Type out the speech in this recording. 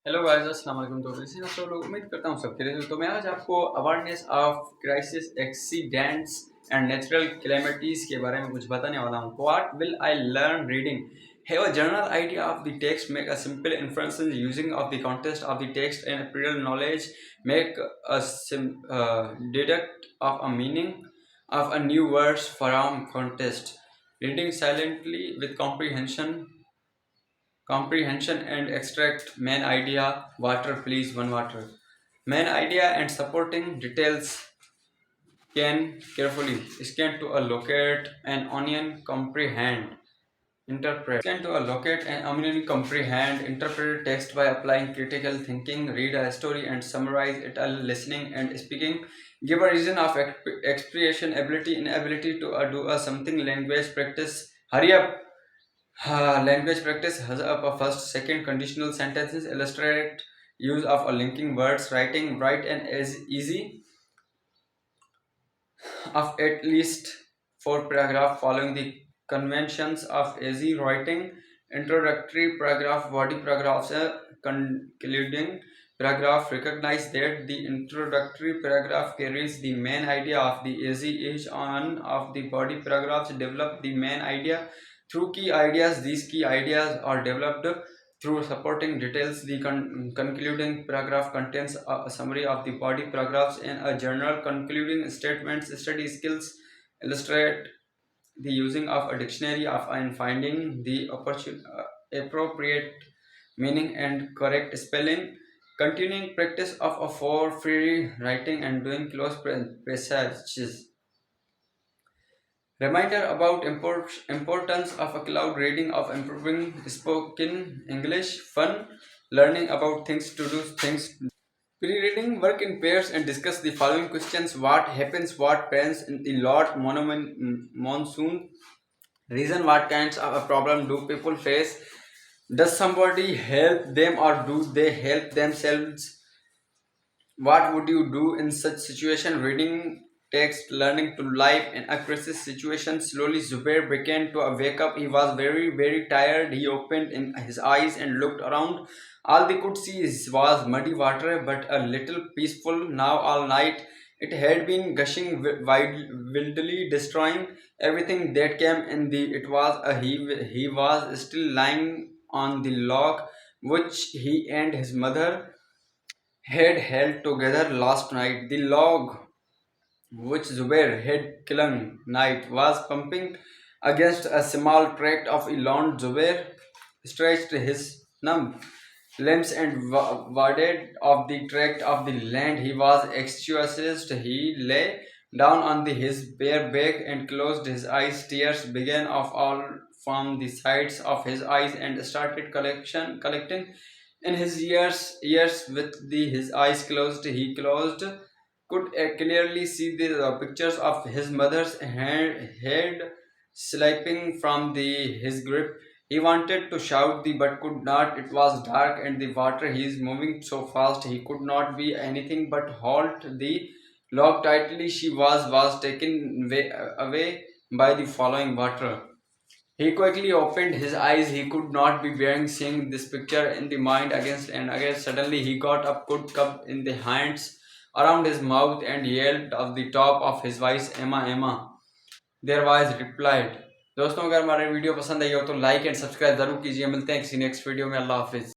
Hello guys, अस्सलाम वालेकुम। तो कैसे हैं सब लोग? उम्मीद करता हूँ सब खैरियत से। तो मैं आज आपको awareness of crisis accidents and natural calamities के बारे में कुछ बताने वाला हूँ। What will I learn reading? Have a general idea of the text, make a simple inference using of the context of the text and Priyal knowledge, make a deduct of a meaning of a new words from context, reading silently with comprehension and extract main idea. Water, please, one water. Main idea and supporting details. Can carefully scan to allocate an onion, comprehend, interpret. Scan to allocate an onion, comprehend, interpret text by applying critical thinking, read a story and summarize it, listening and speaking. Give a reason of expression, ability, inability to do a something, language practice. Hurry up. Language practice has up a first, second conditional sentences, illustrate use of a linking words, writing, write and as easy of at least 4 paragraph following the conventions of easy writing, introductory paragraph, body paragraphs, concluding paragraph. Recognize that the introductory paragraph carries the main idea of the easy. Each one of the body paragraphs develop the main idea through key ideas. These key ideas are developed through supporting details. The concluding paragraph contains a summary of the body paragraphs and a general concluding statements. Study skills illustrate the using of a dictionary of and finding the appropriate meaning and correct spelling. Continuing practice of a for free writing and doing close passages. Reminder about importance of a cloud reading of improving spoken English. Fun learning about things to do things. Pre-reading work in pairs and discuss the following questions. What happens, what pans in the lot monsoon? Reason, what kinds of a problem do people face? Does somebody help them or do they help themselves? What would you do in such situation? Reading text, learning to life in a crisis situation. Slowly Zubair began to wake up. He was very, very tired. He opened in his eyes and looked around. All they could see was muddy water, but a little peaceful. Now all night it had been gushing wildly, destroying everything that came in the. It was a he was still lying on the log, which he and his mother had held together last night. The log which Zubair had clung night was pumping against a small tract of land. Zubair stretched his numb limbs and warded of the tract of the land. He was exhausted. He lay down on his bare back and closed his eyes. Tears began of all from the sides of his eyes and started collecting in his ears with his eyes closed. He closed could clearly see the pictures of his mother's head slipping from his grip. He wanted to shout but could not. It was dark and the water he is moving so fast he could not be anything but hold the log tightly. She was taken away by the following water. He quickly opened his eyes. He could not be bearing seeing this picture in the mind against and again. Suddenly he got a good cup in the hands around his mouth and yelled at the top of his voice, Emma, Emma. Their voice replied. दोस्तों, अगर हमारे video पसंद आई हो तो like and subscribe जरूर कीजिए। मिलते हैं किसी नेक्स्ट वीडियो में। अल्लाह हाफिज।